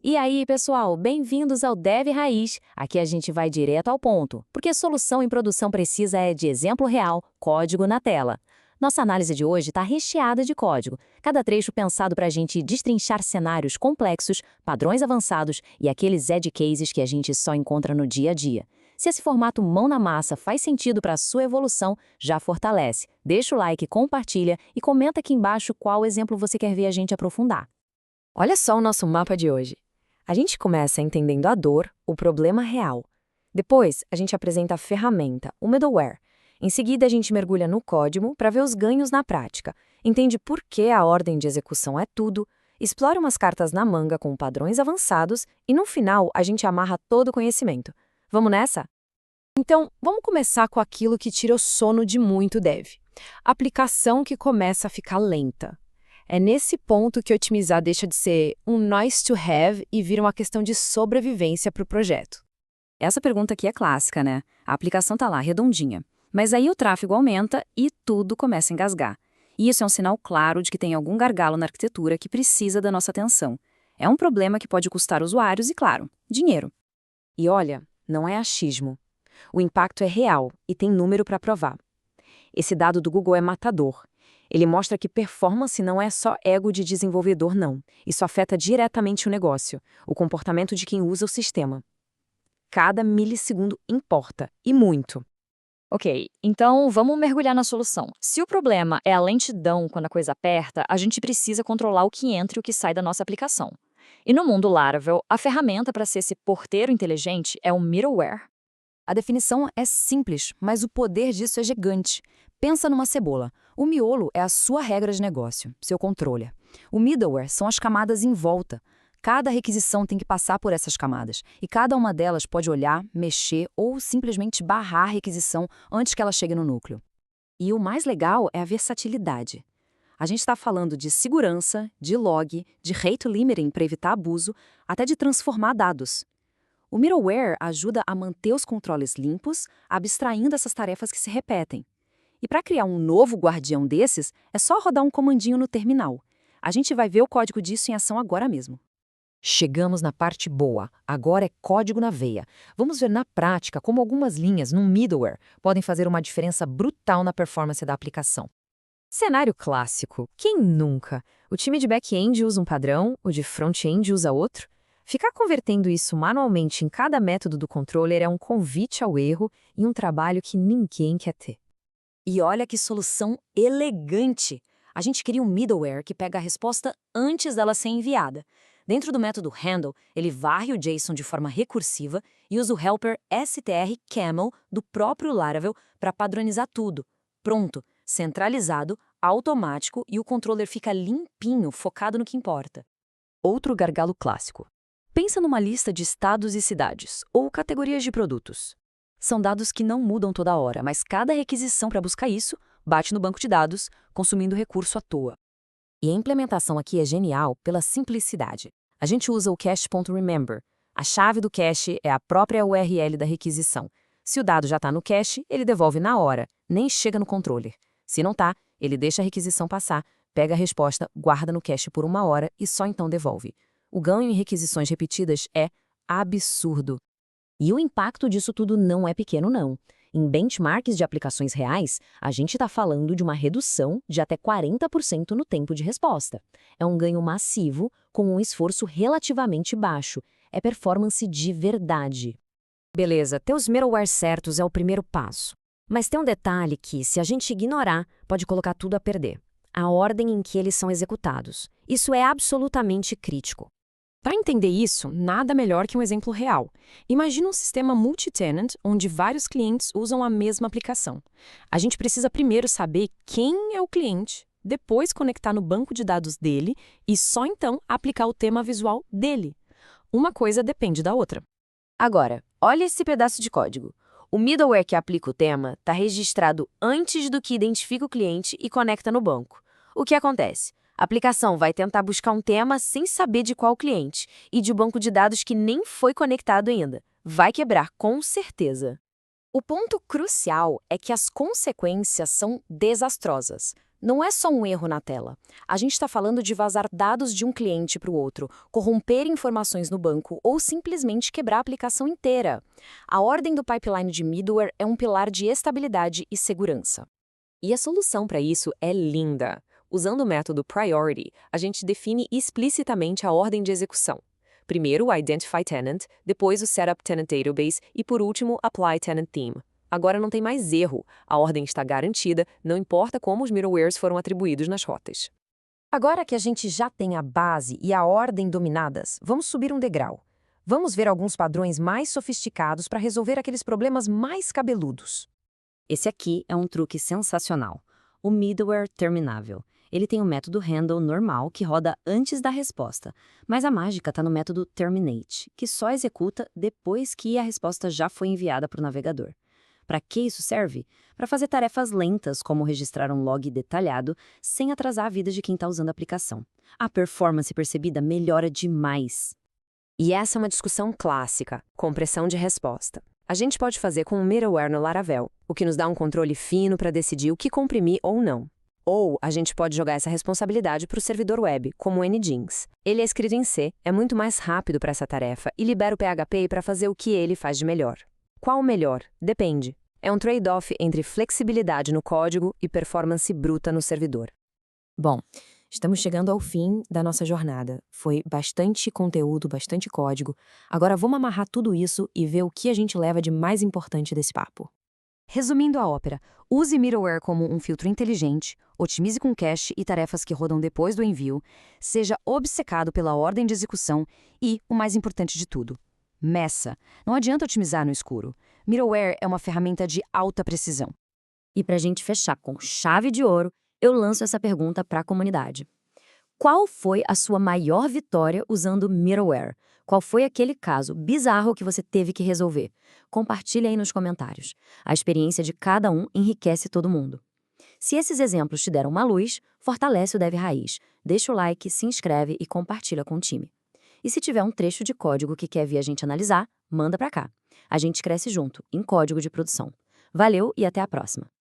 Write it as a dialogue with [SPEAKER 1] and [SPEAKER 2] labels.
[SPEAKER 1] E aí, pessoal, bem-vindos ao Dev Raiz. Aqui a gente vai direto ao ponto, porque solução em produção precisa é de exemplo real, código na tela. Nossa análise de hoje está recheada de código, cada trecho pensado para a gente destrinchar cenários complexos, padrões avançados e aqueles edge cases que a gente só encontra no dia a dia. Se esse formato mão na massa faz sentido para a sua evolução, já fortalece. Deixa o like, compartilha e comenta aqui embaixo qual exemplo você quer ver a gente aprofundar.
[SPEAKER 2] Olha só o nosso mapa de hoje. A gente começa entendendo a dor, o problema real. Depois, a gente apresenta a ferramenta, o middleware. Em seguida, a gente mergulha no código para ver os ganhos na prática, entende por que a ordem de execução é tudo, explora umas cartas na manga com padrões avançados e, no final, a gente amarra todo o conhecimento. Vamos nessa?
[SPEAKER 3] Então, vamos começar com aquilo que tira o sono de muito dev. Aplicação que começa a ficar lenta. É nesse ponto que otimizar deixa de ser um nice to have e vira uma questão de sobrevivência para o projeto.
[SPEAKER 2] Essa pergunta aqui é clássica, né? A aplicação tá lá, redondinha. Mas aí o tráfego aumenta e tudo começa a engasgar. E isso é um sinal claro de que tem algum gargalo na arquitetura que precisa da nossa atenção. É um problema que pode custar usuários e, claro, dinheiro.
[SPEAKER 3] E olha, não é achismo. O impacto é real e tem número para provar. Esse dado do Google é matador. Ele mostra que performance não é só ego de desenvolvedor, não. Isso afeta diretamente o negócio, o comportamento de quem usa o sistema. Cada milissegundo importa, e muito.
[SPEAKER 4] Ok, então vamos mergulhar na solução. Se o problema é a lentidão quando a coisa aperta, a gente precisa controlar o que entra e o que sai da nossa aplicação. E no mundo Laravel, a ferramenta para ser esse porteiro inteligente é o middleware.
[SPEAKER 2] A definição é simples, mas o poder disso é gigante. Pensa numa cebola. O miolo é a sua regra de negócio, seu controle. O middleware são as camadas em volta. Cada requisição tem que passar por essas camadas, e cada uma delas pode olhar, mexer ou simplesmente barrar a requisição antes que ela chegue no núcleo. E o mais legal é a versatilidade. A gente está falando de segurança, de log, de rate limiting para evitar abuso, até de transformar dados. O middleware ajuda a manter os controles limpos, abstraindo essas tarefas que se repetem. E para criar um novo guardião desses, é só rodar um comandinho no terminal. A gente vai ver o código disso em ação agora mesmo. Chegamos na parte boa. Agora é código na veia. Vamos ver na prática como algumas linhas no middleware podem fazer uma diferença brutal na performance da aplicação. Cenário clássico. Quem nunca? O time de back-end usa um padrão, o de front-end usa outro. Ficar convertendo isso manualmente em cada método do controller é um convite ao erro e um trabalho que ninguém quer ter. E olha que solução elegante! A gente cria um middleware que pega a resposta antes dela ser enviada. Dentro do método handle, ele varre o JSON de forma recursiva e usa o helper strcaml do próprio Laravel para padronizar tudo. Pronto, centralizado, automático e o controller fica limpinho, focado no que importa. Outro gargalo clássico. Pensa numa lista de estados e cidades, ou categorias de produtos. São dados que não mudam toda hora, mas cada requisição para buscar isso bate no banco de dados, consumindo recurso à toa. E a implementação aqui é genial pela simplicidade. A gente usa o cache.remember. A chave do cache é a própria URL da requisição. Se o dado já está no cache, ele devolve na hora, nem chega no controller. Se não está, ele deixa a requisição passar, pega a resposta, guarda no cache por 1 hora e só então devolve. O ganho em requisições repetidas é absurdo. E o impacto disso tudo não é pequeno, não. Em benchmarks de aplicações reais, a gente está falando de uma redução de até 40% no tempo de resposta. É um ganho massivo, com um esforço relativamente baixo. É performance de verdade. Beleza, ter os middleware certos é o primeiro passo. Mas tem um detalhe que, se a gente ignorar, pode colocar tudo a perder. A ordem em que eles são executados. Isso é absolutamente crítico.
[SPEAKER 3] Para entender isso, nada melhor que um exemplo real. Imagina um sistema multi-tenant onde vários clientes usam a mesma aplicação. A gente precisa primeiro saber quem é o cliente, depois conectar no banco de dados dele e só então aplicar o tema visual dele. Uma coisa depende da outra.
[SPEAKER 2] Agora, olha esse pedaço de código. O middleware que aplica o tema está registrado antes do que identifica o cliente e conecta no banco. O que acontece? A aplicação vai tentar buscar um tema sem saber de qual cliente e de um banco de dados que nem foi conectado ainda. Vai quebrar, com certeza. O ponto crucial é que as consequências são desastrosas. Não é só um erro na tela. A gente está falando de vazar dados de um cliente para o outro, corromper informações no banco ou simplesmente quebrar a aplicação inteira. A ordem do pipeline de middleware é um pilar de estabilidade e segurança.
[SPEAKER 3] E a solução para isso é linda. Usando o método Priority, a gente define explicitamente a ordem de execução. Primeiro o Identify Tenant, depois o Setup Tenant Database e, por último, Apply Tenant Theme. Agora não tem mais erro, a ordem está garantida, não importa como os middlewares foram atribuídos nas rotas.
[SPEAKER 2] Agora que a gente já tem a base e a ordem dominadas, vamos subir um degrau. Vamos ver alguns padrões mais sofisticados para resolver aqueles problemas mais cabeludos.
[SPEAKER 5] Esse aqui é um truque sensacional. O middleware terminável. Ele tem o método handle normal que roda antes da resposta, mas a mágica está no método terminate, que só executa depois que a resposta já foi enviada para o navegador. Para que isso serve? Para fazer tarefas lentas, como registrar um log detalhado, sem atrasar a vida de quem está usando a aplicação. A performance percebida melhora demais.
[SPEAKER 3] E essa é uma discussão clássica, compressão de resposta. A gente pode fazer com o middleware no Laravel, o que nos dá um controle fino para decidir o que comprimir ou não. Ou a gente pode jogar essa responsabilidade para o servidor web, como o Nginx. Ele é escrito em C, é muito mais rápido para essa tarefa e libera o PHP para fazer o que ele faz de melhor. Qual o melhor? Depende. É um trade-off entre flexibilidade no código e performance bruta no servidor.
[SPEAKER 1] Bom, estamos chegando ao fim da nossa jornada. Foi bastante conteúdo, bastante código. Agora vamos amarrar tudo isso e ver o que a gente leva de mais importante desse papo.
[SPEAKER 2] Resumindo a ópera, use middleware como um filtro inteligente, otimize com cache e tarefas que rodam depois do envio, seja obcecado pela ordem de execução e, o mais importante de tudo, meça. Não adianta otimizar no escuro. Middleware é uma ferramenta de alta precisão.
[SPEAKER 4] E para a gente fechar com chave de ouro, eu lanço essa pergunta para a comunidade. Qual foi a sua maior vitória usando middleware? Qual foi aquele caso bizarro que você teve que resolver? Compartilhe aí nos comentários. A experiência de cada um enriquece todo mundo. Se esses exemplos te deram uma luz, fortalece o Dev Raiz. Deixa o like, se inscreve e compartilha com o time. E se tiver um trecho de código que quer ver a gente analisar, manda para cá. A gente cresce junto, em código de produção. Valeu e até a próxima.